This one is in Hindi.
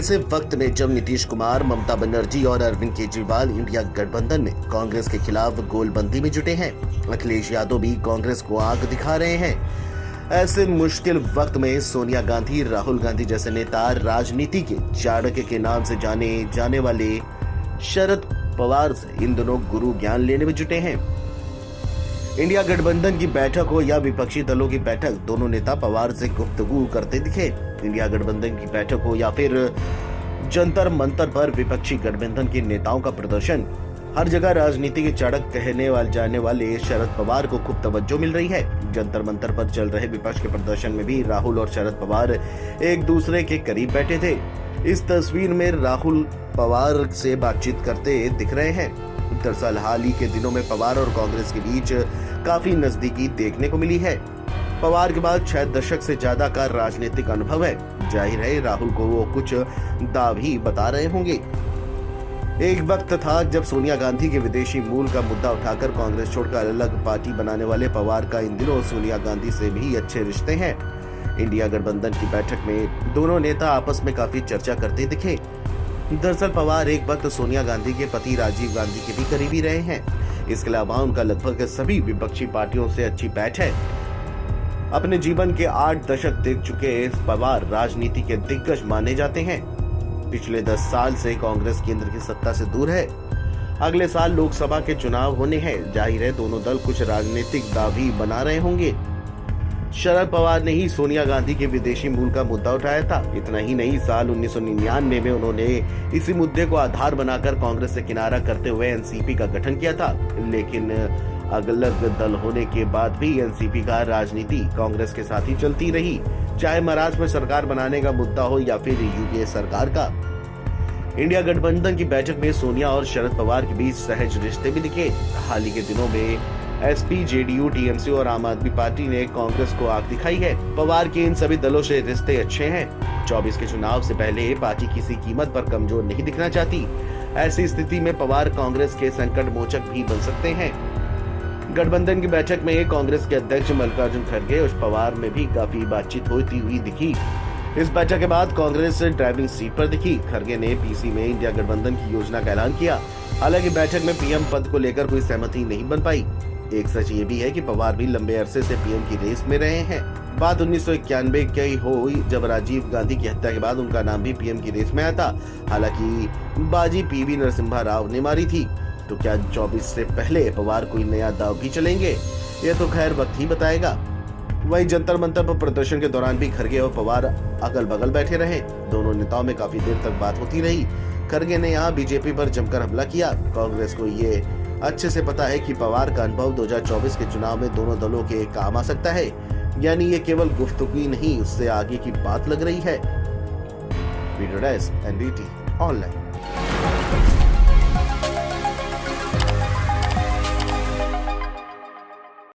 ऐसे वक्त में जब नीतीश कुमार, ममता बनर्जी और अरविंद केजरीवाल इंडिया गठबंधन में कांग्रेस के खिलाफ गोलबंदी में जुटे हैं, अखिलेश यादव भी कांग्रेस को आंख दिखा रहे हैं। ऐसे मुश्किल वक्त में सोनिया गांधी, राहुल गांधी जैसे नेता, राजनीति के चाणक्य के नाम से जाने जाने वाले शरद पवार से इन दोनों गुरु ज्ञान लेने में जुटे हैं। इंडिया गठबंधन की बैठक हो या विपक्षी दलों की बैठक, दोनों नेता पवार से गुफ्तगू करते दिखे। इंडिया गठबंधन की बैठक हो या फिर जंतर मंतर पर विपक्षी गठबंधन के नेताओं का प्रदर्शन, हर जगह राजनीति के चाणक्य कहने जाने वाले शरद पवार को खूब तवज्जो मिल रही है। जंतर मंतर पर चल रहे विपक्ष के प्रदर्शन में भी राहुल और शरद पवार एक दूसरे के करीब बैठे थे। इस तस्वीर में राहुल पवार से बातचीत करते दिख रहे हैं। दरअसल हाल ही के दिनों में पवार और कांग्रेस के बीच काफी नजदीकी देखने को मिली है। पवार के बाद 6 दशक से ज्यादा का राजनीतिक अनुभव है। जाहिर है राहुल को वो कुछ दाव ही बता रहे होंगे। एक वक्त था जब सोनिया गांधी के विदेशी मूल का मुद्दा उठाकर कांग्रेस छोड़कर अलग पार्टी बनाने वाले पवार का इन दिनों सोनिया गांधी से भी अच्छे रिश्ते हैं। इंडिया गठबंधन की बैठक में दोनों नेता आपस में काफी चर्चा करते दिखे। दरअसल पवार एक वक्त सोनिया गांधी के पति राजीव गांधी के भी करीबी रहे हैं। इसके अलावा उनका लगभग सभी विपक्षी पार्टियों से अच्छी पैठ है। अपने जीवन के 8 दशक देख चुके पवार राजनीति के दिग्गज माने जाते हैं। पिछले 10 साल से कांग्रेस केंद्र की सत्ता से दूर है। अगले साल लोकसभा के चुनाव होने हैं। जाहिर है दोनों दल कुछ राजनीतिक दाव भी बना रहे होंगे। शरद पवार ने ही सोनिया गांधी के विदेशी मूल का मुद्दा उठाया था। इतना ही नहीं, साल 1999 में उन्होंने इसी मुद्दे को आधार बनाकर कांग्रेस से किनारा करते हुए एनसीपी का गठन किया था। लेकिन अलग दल होने के बाद भी एनसीपी का राजनीति कांग्रेस के साथ ही चलती रही, चाहे महाराष्ट्र में सरकार बनाने का मुद्दा हो या फिर यूपीए सरकार का। इंडिया गठबंधन की बैठक में सोनिया और शरद पवार के बीच सहज रिश्ते भी दिखे। हाल ही के दिनों में एसपी, जेडीयू, टीएमसी और आम आदमी पार्टी ने कांग्रेस को आंख दिखाई है। पवार के इन सभी दलों से रिश्ते अच्छे हैं। 24 के चुनाव से पहले पार्टी किसी कीमत पर कमजोर नहीं दिखना चाहती। ऐसी स्थिति में पवार कांग्रेस के संकट मोचक भी बन सकते हैं। गठबंधन की बैठक में कांग्रेस के अध्यक्ष मल्लिकार्जुन खड़गे और पवार में भी काफी बातचीत होती हुई दिखी। इस बैठक के बाद कांग्रेस ड्राइविंग सीट पर दिखी। खड़गे ने पीसी में इंडिया गठबंधन की योजना का ऐलान किया। हालांकि बैठक में पीएम पद को लेकर कोई सहमति नहीं बन पाई। एक सच ये भी है कि पवार भी लंबे अरसे से पीएम की रेस में रहे हैं। बात 1991 की हुई जब राजीव गांधी की हत्या के बाद उनका नाम भी पीएम की रेस में आया था। हालांकि बाजी पीवी नरसिम्हा राव ने मारी थी। तो क्या 24 से पहले पवार कोई नया दाव भी चलेंगे? ये तो खैर वक्त ही बताएगा। वहीं जंतर मंतर पर प्रदर्शन के दौरान भी खड़गे और पवार अगल बगल बैठे रहे। दोनों नेताओं में काफी देर तक बात होती रही। खड़गे ने यहाँ बीजेपी पर जमकर हमला किया। कांग्रेस को ये अच्छे से पता है कि पवार का अनुभव 2024 के चुनाव में दोनों दलों के काम आ सकता है। यानी ये केवल गुफ्तगू नहीं, उससे आगे की बात लग रही है। Video desk, NDT online.